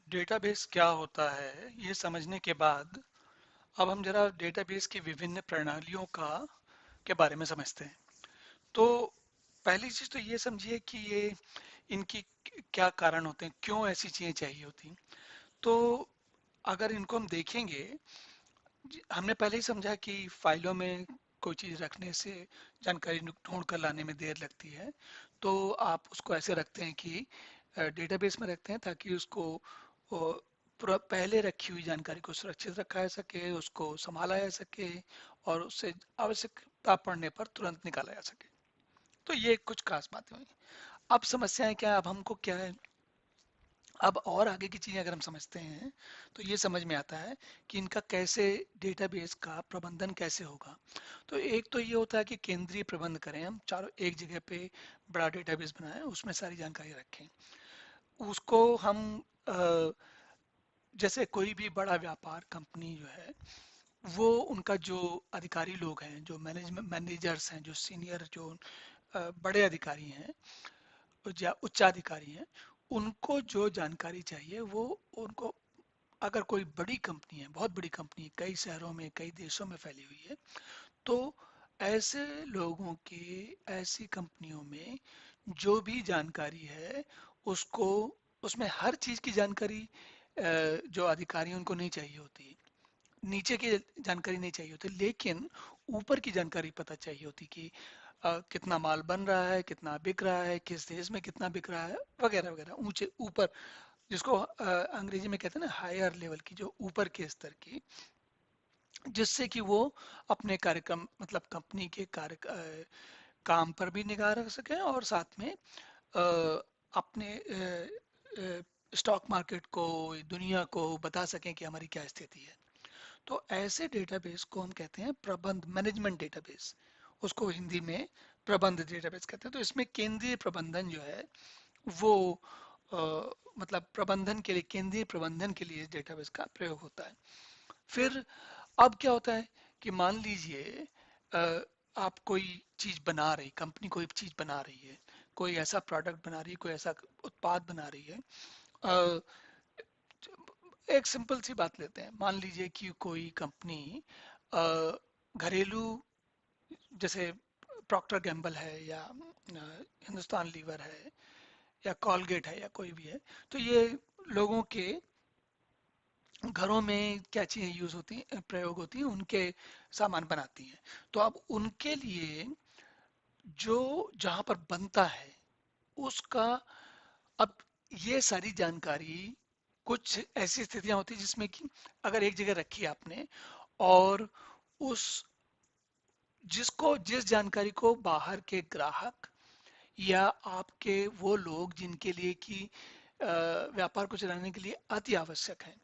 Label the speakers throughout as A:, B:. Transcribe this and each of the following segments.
A: Database क्या होता है ये समझने के बाद अब हम जरा डेटाबेस की विभिन्न प्रणालियों का के बारे में समझते हैं। तो पहली चीज तो ये समझिए कि ये इनकी क्या कारण होते हैं, क्यों ऐसी चीजें चाहिए होती हैं। तो अगर इनको हम देखेंगे, हमने पहले ही समझा कि फाइलों में कोई चीज रखने से जानकारी ढूंढ कर लाने में देर लगती है। तो आप उसको ऐसे रखते हैं कि डेटाबेस में रखते हैं ताकि उसको पहले रखी हुई जानकारी को सुरक्षित रखा जा सके, उसको संभाला जा सके और उससे आवश्यकता पड़ने पर तुरंत निकाला जा सके। तो ये कुछ खास बातें हुई। अब समस्याएं क्या है, अब हमको क्या है, अब और आगे की चीजें अगर हम समझते हैं तो ये समझ में आता है कि इनका कैसे, डेटाबेस का प्रबंधन कैसे होगा। तो एक तो ये होता है कि केंद्रीय प्रबंध करें, हम चारों एक जगह पे बड़ा डेटाबेस बनाएं, उसमें सारी जानकारी रखें। उसको हम अ, जैसे कोई भी बड़ा व्यापार कंपनी जो है, वो उनका जो अधिकारी लोग हैं, जो मैनेजमेंट मैनेजर्स हैं, जो सीनियर जो बड़े अधिकारी हैं या उच्चाधिकारी हैं, उनको जो जानकारी चाहिए वो उनको, अगर कोई बड़ी कंपनी है, बहुत बड़ी कंपनी है, कई शहरों में कई देशों में फैली हुई है, तो ऐसे लोगों के, ऐसी कंपनियों में जो भी जानकारी है उसको, उसमें हर चीज की जानकारी जो अधिकारी हैं, उनको नहीं चाहिए होती, नीचे की जानकारी नहीं चाहिए होती, लेकिन ऊपर की जानकारी पता चाहिए होती कि कितना माल बन रहा है, कितना बिक रहा है, किस देश में कितना बिक रहा है, वगैरह वगैरह, ऊंचे ऊपर, जिसको अंग्रेजी में कहते हैं ना हायर लेवल की, जो ऊपर के स्तर की, जिससे कि वो अपने कार्यक्रम, मतलब कंपनी के काम पर भी निगाह रख सकें और साथ में अपने स्टॉक मार्केट को, दुनिया को बता सकें कि हमारी क्या स्थिति है। तो ऐसे डेटाबेस को हम कहते हैं प्रबंध, मैनेजमेंट डेटाबेस। उसको हिंदी में प्रबंध डेटाबेस कहते हैं। तो इसमें केंद्रीय प्रबंधन जो है वो मतलब प्रबंधन के लिए, केंद्रीय प्रबंधन के लिए इस डेटाबेस का प्रयोग होता है। फिर अब क्या होता है कि मान लीजिए अ, आप कोई चीज बना रही, कंपनी कोई चीज बना रही है, कोई ऐसा प्रोडक्ट बना रही है, कोई ऐसा उत्पाद बना रही है। अ, एक सिंपल सी बात लेते हैं, मान लीजिए कि कोई कंपनी घरेलू, जैसे प्रॉक्टर गैम्बल है या हिंदुस्तान लीवर है या कॉलगेट है या कोई भी है, तो ये लोगों के घरों में क्या चीजें यूज होती हैं, प्रयोग होती हैं, उनके सामान बनाती हैं। तो अब उनके लिए जो जहां पर बनता है उसका, अब ये सारी जानकारी, कुछ ऐसी स्थितियां होती हैं जिसमें कि अगर एक जगह रखी आपने और उस, जिसको, जिस जानकारी को बाहर के ग्राहक या आपके वो लोग जिनके लिए कि व्यापार को चलाने के लिए अति आवश्यक है,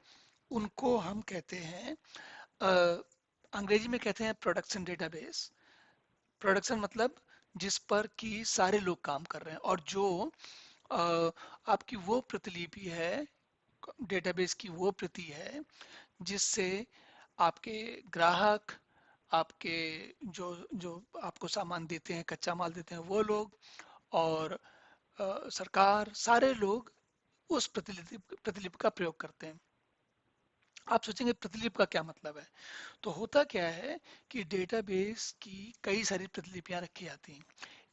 A: उनको हम कहते हैं, अ, अंग्रेजी में कहते हैं प्रोडक्शन डेटाबेस। प्रोडक्शन मतलब जिस पर कि सारे लोग काम कर रहे हैं, और जो अ, आपकी वो प्रतिलिपि है, डेटाबेस की वो प्रति है जिससे आपके ग्राहक, आपके जो जो आपको सामान देते हैं, कच्चा माल देते हैं वो लोग, और सरकार, सारे लोग उस प्रतिलिपि का प्रयोग करते हैं। आप सोचेंगे प्रतिलिपि का क्या मतलब है। तो होता क्या है कि डेटाबेस की कई सारी प्रतिलिपियां रखी जाती हैं।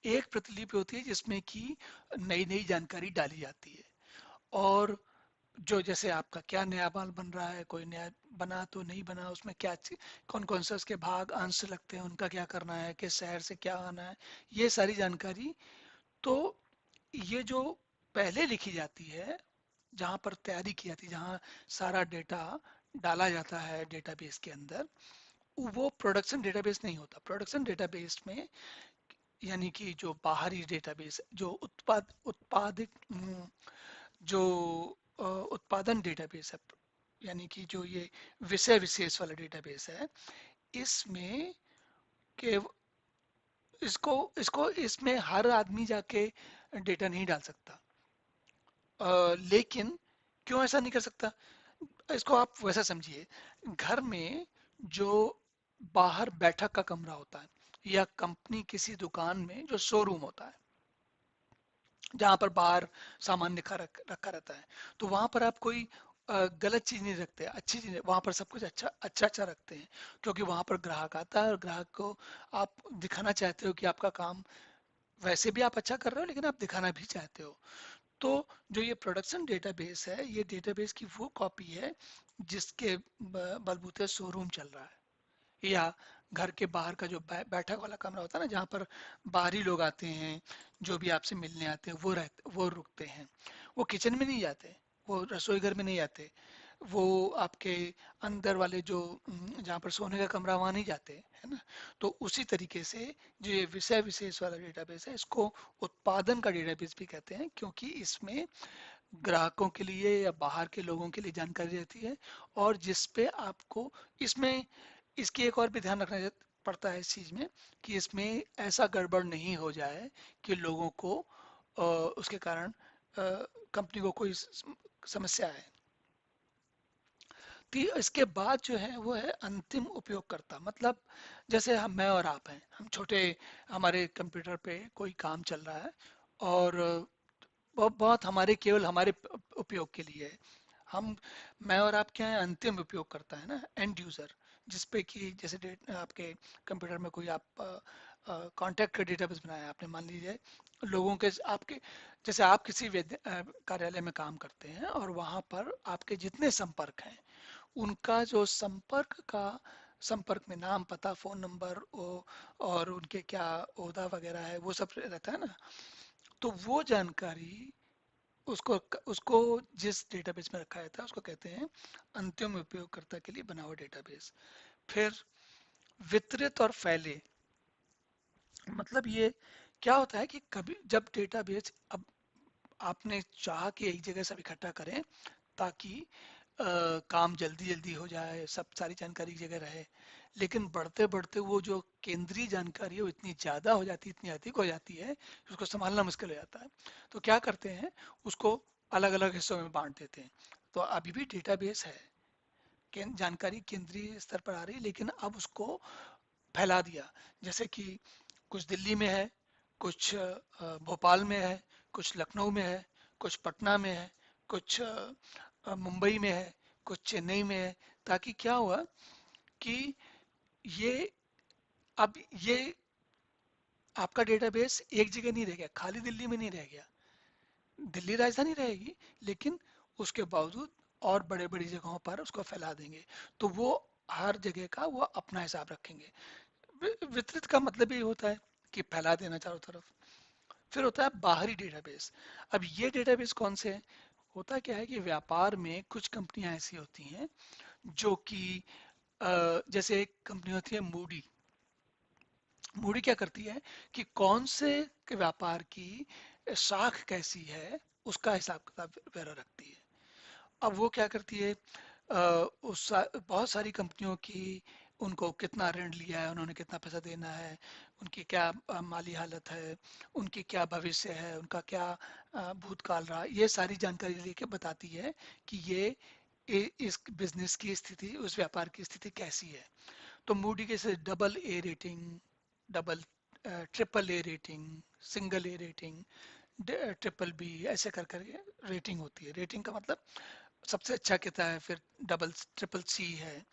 A: एक प्रतिलिपि होती है जिसमें कि नई नई जानकारी डाली जाती है, और जो जैसे आपका क्या नया माल बन रहा है, कोई नया बना तो नहीं बना, उसमें क्या कौन कौन से उसके भाग अंश लगते हैं, उनका क्या करना है, किस शहर से क्या आना है, ये सारी जानकारी। तो ये जो पहले लिखी जाती है, जहाँ पर तैयारी की जाती है, जहाँ सारा डेटा डाला जाता है डेटाबेस के अंदर, वो प्रोडक्शन डेटाबेस नहीं होता। प्रोडक्शन डेटाबेस में, यानी कि जो बाहरी डेटाबेस, जो उत्पादित जो उत्पादन डेटाबेस है, यानी कि जो ये विषय विशेष वाला डेटाबेस है, इसमें के इसको इसको इसमें हर आदमी जाके डेटा नहीं डाल सकता। लेकिन क्यों ऐसा नहीं कर सकता, इसको आप वैसा समझिए, घर में जो बाहर बैठक का कमरा होता है, या कंपनी किसी दुकान में जो शोरूम होता है, जहां पर बाहर सामान रखा रहता है, तो वहां पर आप कोई गलत चीज नहीं रखते, अच्छी चीज वहां पर सब कुछ अच्छा अच्छा अच्छा रखते हैं, क्योंकि वहां पर ग्राहक आता है और ग्राहक को आप दिखाना चाहते हो कि आपका काम वैसे भी आप अच्छा कर रहे हो, लेकिन आप दिखाना भी चाहते हो। तो जो ये प्रोडक्शन डेटाबेस है, ये डेटाबेस की वो कॉपी है जिसके बलबूते शोरूम चल रहा है, या घर के बाहर का जो बैठक वाला कमरा होता है ना, जहाँ पर बाहरी लोग आते हैं, जो भी आपसे मिलने आते हैं वो रुकते हैं। वो किचन में नहीं जाते, वो रसोई घर में नहीं जाते, वो आपके अंदर वाले जो जहाँ पर सोने का कमरा, वहाँ नहीं जाते, है ना। तो उसी तरीके से जो ये विषय विशेष वाला डेटाबेस है, इसको उत्पादन का डेटाबेस भी कहते हैं, क्योंकि इसमें ग्राहकों के लिए या बाहर के लोगों के लिए जानकारी रहती है, और जिस पे आपको इसमें इसकी एक और भी ध्यान रखना पड़ता है इस चीज में, कि इसमें ऐसा गड़बड़ नहीं हो जाए कि लोगों को उसके कारण कंपनी को कोई समस्या है। तो इसके बाद जो है वो है अंतिम उपयोगकर्ता, मतलब जैसे हम, मैं और आप हैं, हम छोटे, हमारे कंप्यूटर पे कोई काम चल रहा है, और बहुत बहुत हमारे, केवल हमारे उपयोग के लिए है। हम, मैं और आप क्या है, अंतिम उपयोग करता है ना, एंड यूजर, जिसपे कि जैसे आपके कंप्यूटर में कोई आप कांटेक्ट का डेटाबेस बनाया आपने, मान लीजिए लोगों के, आपके जैसे आप किसी कार्यालय में काम करते हैं, और वहां पर आपके जितने संपर्क हैं, उनका जो संपर्क में नाम, पता, फोन नंबर, और उनके क्या ओहदा वगैरह है, वो सब रहता है ना। तो वो जानकारी, उसको उसको जिस डेटाबेस में रखा जाता है, उसको कहते हैं अंतिम उपयोगकर्ता के लिए बना हुआ डेटाबेस। फिर वितरित और फैले, मतलब ये क्या होता है कि कभी जब डेटाबेस, अब आपने चाह कि एक जगह सब इकट्ठा करें, ताकि काम जल्दी जल्दी हो जाए, सब सारी जानकारी एक जगह रहे, लेकिन बढ़ते बढ़ते वो जो केंद्रीय जानकारी है वो इतनी ज़्यादा हो जाती है, इतनी अधिक हो जाती है, उसको संभालना मुश्किल हो जाता है। तो क्या करते हैं, उसको अलग अलग हिस्सों में बांट देते हैं। तो अभी भी डेटाबेस है, जानकारी केंद्रीय स्तर पर आ रही है, लेकिन अब उसको फैला दिया। जैसे कि कुछ दिल्ली में है, कुछ भोपाल में है, कुछ लखनऊ में है, कुछ पटना में है, कुछ मुंबई में है, कुछ चेन्नई में है। ताकि क्या हुआ कि ये, अब ये आपका डेटाबेस एक जगह नहीं रह गया, खाली दिल्ली में नहीं रह गया। दिल्ली राजधानी रहेगी, लेकिन उसके बावजूद और बड़े बड़ी जगहों पर उसको फैला देंगे। तो वो हर जगह का वो अपना हिसाब रखेंगे। वितरित का मतलब ये होता है कि फैला देना चारों तरफ। फिर होता है बाहरी डेटाबेस। अब ये डेटाबेस कौन से हैं? होता क्या है कि व्यापार में कुछ कंपनियां ऐसी होती हैं जो कि जैसे एक कंपनी होती है मूडी। मूडी क्या करती है कि कौन से के व्यापार की शाख कैसी है, उसका हिसाब किताब वगैरह रखती है। अब वो क्या करती है, बहुत सारी कंपनियों की, उनको कितना ऋण लिया है, उन्होंने कितना पैसा देना है, उनकी क्या माली हालत है, उनकी क्या भविष्य है, उनका क्या भूतकाल रहा, ये सारी जानकारी लेके बताती है कि ये इस बिजनेस की स्थिति, उस व्यापार की स्थिति कैसी है। तो मूडी के से double A rating, double triple A rating, single A rating, triple B, ऐसे कर करके रेटिंग होती है। रेटिंग का मतलब सबसे अच्छा कितना है, फिर डबल ट्रिपल सी है।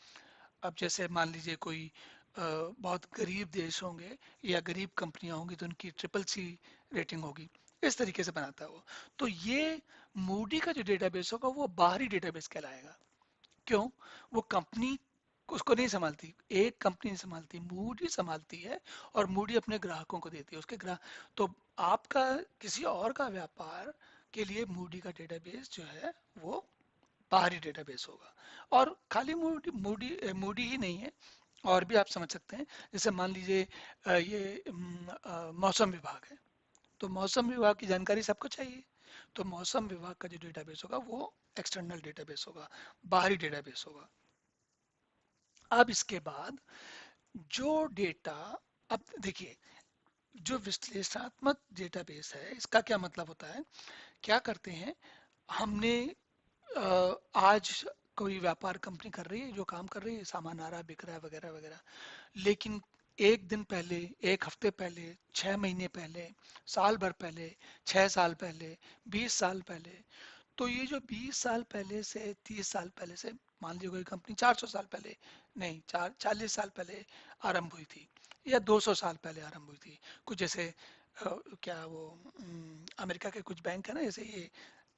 A: अब जैसे मान लीजिए कोई बहुत गरीब देश होंगे या गरीब कंपनियां होंगी, तो उनकी ट्रिपल सी रेटिंग होगी। इस तरीके से बनाता है वो। तो ये मूडी का जो डेटाबेस होगा वो बाहरी डेटाबेस कहलाएगा। क्यों? वो कंपनी उसको नहीं संभालती, एक कंपनी नहीं संभालती, मूडी संभालती है, और मूडी अपने ग्राहकों को देती है, उसके ग्राहक। तो आपका किसी और का व्यापार के लिए मूडी का डेटाबेस जो है वो बाहरी डेटाबेस होगा। और खाली मूडी मूडी मूडी ही नहीं है, और भी आप समझ सकते हैं। जैसे मान लीजिए ये मौसम विभाग है, तो मौसम विभाग की जानकारी सबको चाहिए। तो मौसम विभाग का जो डेटाबेस होगा वो एक्सटर्नल डेटाबेस होगा, बाहरी डेटाबेस होगा। अब इसके बाद जो डेटा, अब देखिए, जो विश्लेषणात्मक डेटाबेस है, इसका क्या मतलब होता है। क्या करते हैं, हमने आज कोई व्यापार कंपनी कर रही है, जो काम कर रही है, सामान आ रहा है, बिक रहा है, वगैरह वगैरह, लेकिन एक दिन पहले, एक हफ्ते पहले, 6 महीने पहले, साल भर पहले, 6 साल पहले, 20 साल पहले, तो ये जो 20 साल पहले से 30 साल पहले से, मान लीजिए कोई कंपनी 400 साल पहले, नहीं, 40 साल पहले आरंभ हुई थी, या 200 साल पहले आरंभ हुई थी, कुछ जैसे क्या वो अमेरिका के कुछ बैंक है ना, जैसे ये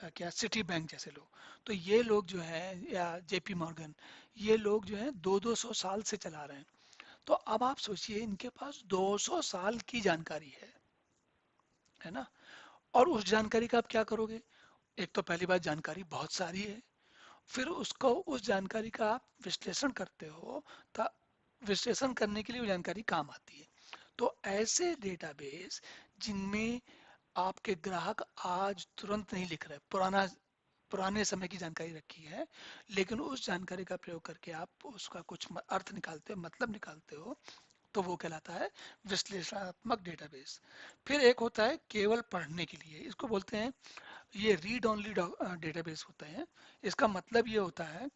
A: क्या सिटी बैंक जैसे लोग, तो ये लोग जो हैं, या जेपी मॉर्गन, ये लोग जो हैं 200 साल से चला रहे हैं। तो अब आप सोचिए, इनके पास 200 साल की जानकारी है ना। और उस जानकारी का आप क्या करोगे? एक तो पहली बात, जानकारी बहुत सारी है, फिर उसको, उस जानकारी का आप विश्लेषण करते हो, तो विश्लेषण करने के लिए वो जानकारी काम आती है। तो ऐसे डेटाबेस जिनमें आपके ग्राहक आज तुरंत नहीं लिख रहे, पुराने समय की जानकारी रखी है, लेकिन उस जानकारी का प्रयोग करके आप उसका कुछ अर्थ निकालते हो, मतलब निकालते हो, तो वो कहलाता है विश्लेषणात्मक डेटाबेस। फिर एक होता है केवल पढ़ने के लिए, इसको बोलते हैं, ये रीड ओनली डेटाबेस होते हैं। इसका मतलब ये होता है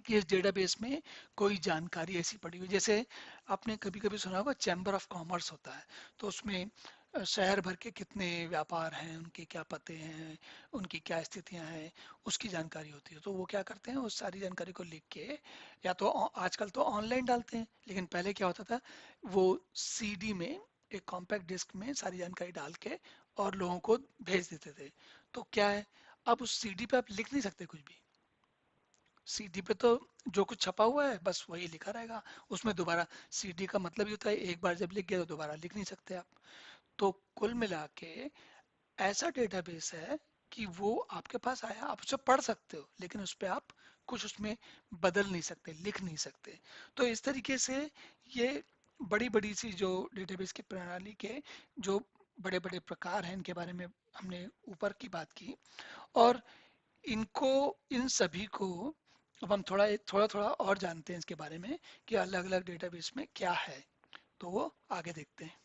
A: कि इस डेटाबेस में कोई जानकारी ऐसी पड़ी हुई, जैसे आपने कभी कभी सुना होगा चैम्बर ऑफ कॉमर्स होता है, तो उसमें शहर भर के कितने व्यापार हैं, उनके क्या पते हैं, उनकी क्या स्थितियां हैं, उसकी जानकारी होती है। तो वो क्या करते हैं, उस सारी जानकारी को लिख के, या तो आजकल तो ऑनलाइन डालते हैं, लेकिन पहले क्या होता था, वो सीडी में, एक कॉम्पैक्ट डिस्क में सारी जानकारी डाल के और लोगों को भेज देते थे। तो क्या है, अब उस सीडी पे आप लिख नहीं सकते कुछ भी। सीडी पे तो जो कुछ छपा हुआ है बस वही लिखा रहेगा, उसमें दोबारा, सीडी का मतलब ये होता है एक बार जब लिख गया तो दोबारा लिख नहीं सकते आप। तो कुल मिला के ऐसा डेटाबेस है कि वो आपके पास आया, आप उसे पढ़ सकते हो, लेकिन उस पर आप कुछ उसमें बदल नहीं सकते, लिख नहीं सकते। तो इस तरीके से ये बड़ी बड़ी सी जो डेटाबेस की प्रणाली के जो बड़े बड़े प्रकार हैं, इनके बारे में हमने ऊपर की बात की। और इनको, इन सभी को अब हम थोड़ा थोड़ा थोड़ा और जानते हैं इसके बारे में, कि अलग अलग डेटाबेस में क्या है। तो वो आगे देखते हैं।